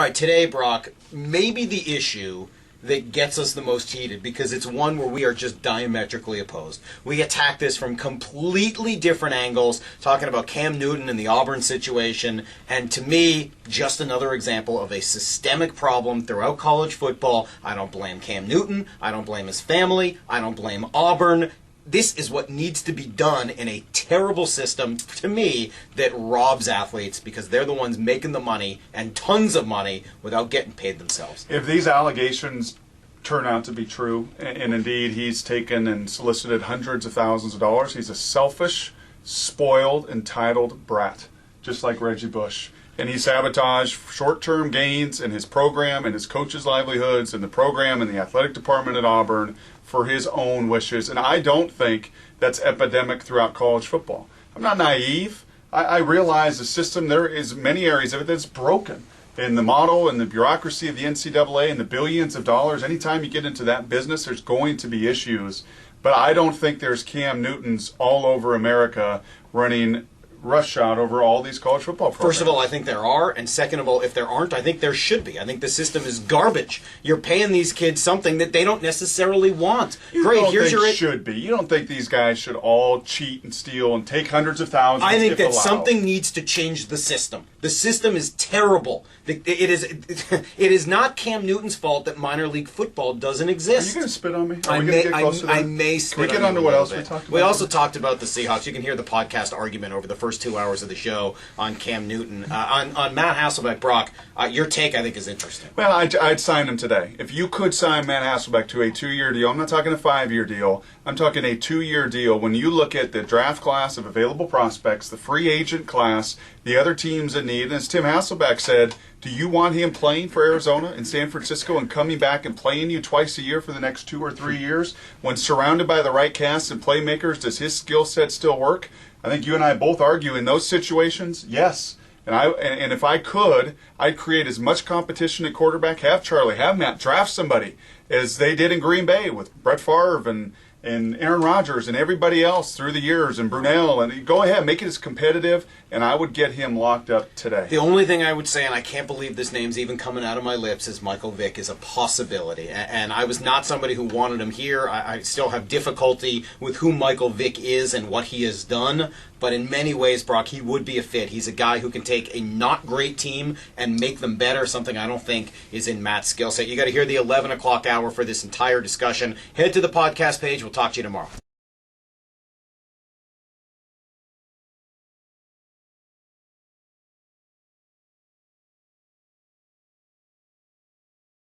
All right, today, Brock, maybe the issue that gets us the most heated, because it's one where we are just diametrically opposed. We attack this from completely different angles, talking about Cam Newton and the Auburn situation, and to me, just another example of a systemic problem throughout college football. I don't blame Cam Newton, I don't blame his family, I don't blame Auburn. This is what needs to be done in a terrible system, to me, that robs athletes because they're the ones making the money, and tons of money, without getting paid themselves. If these allegations turn out to be true, and indeed he's taken and solicited hundreds of thousands of dollars, he's a selfish, spoiled, entitled brat, just like Reggie Bush. And he sabotaged short-term gains in his program and his coaches' livelihoods and the program and the athletic department at Auburn for his own wishes. And I don't think that's epidemic throughout college football. I'm not naive. I realize the system, there is many areas of it that's broken. In the model and the bureaucracy of the NCAA and the billions of dollars, anytime you get into that business, there's going to be issues. But I don't think there's Cam Newtons all over America running roughshod over all these college football programs. First of all, I think there are, and second of all, if there aren't, I think there should be. I think the system is garbage. You're paying these kids something that they don't necessarily want. You should be. You don't think these guys should all cheat and steal and take hundreds of thousands? I think that something needs to change the system. The system is terrible. It is not Cam Newton's fault that minor league football doesn't exist. Are you going to spit on me? I may spit on you. Can we get on to what else we talked about? We also talked about the Seahawks. You can hear the podcast argument over the first 2 hours of the show on Cam Newton. On Matt Hasselbeck, Brock, your take, I think, is interesting. Well, I'd sign him today. If you could sign Matt Hasselbeck to a 2-year deal, I'm not talking a 5-year deal, I'm talking a 2-year deal. When you look at the draft class of available prospects, the free agent class, the other teams in need, and as Tim Hasselbeck said, do you want him playing for Arizona and San Francisco and coming back and playing you twice a year for the next 2 or 3 years? When surrounded by the right cast and playmakers, does his skill set still work? I think you and I both argue in those situations, yes. And if I could, I'd create as much competition at quarterback, have Charlie, have Matt, draft somebody, as they did in Green Bay with Brett Favre and Aaron Rodgers and everybody else through the years, and Brunell, and go ahead, make it as competitive, and I would get him locked up today. The only thing I would say, and I can't believe this name's even coming out of my lips, is Michael Vick is a possibility. And I was not somebody who wanted him here. I still have difficulty with who Michael Vick is and what he has done. But in many ways, Brock, he would be a fit. He's a guy who can take a not great team and make them better, something I don't think is in Matt's skill set. You got to hear the 11 o'clock hour for this entire discussion. Head to the podcast page. We'll talk to you tomorrow.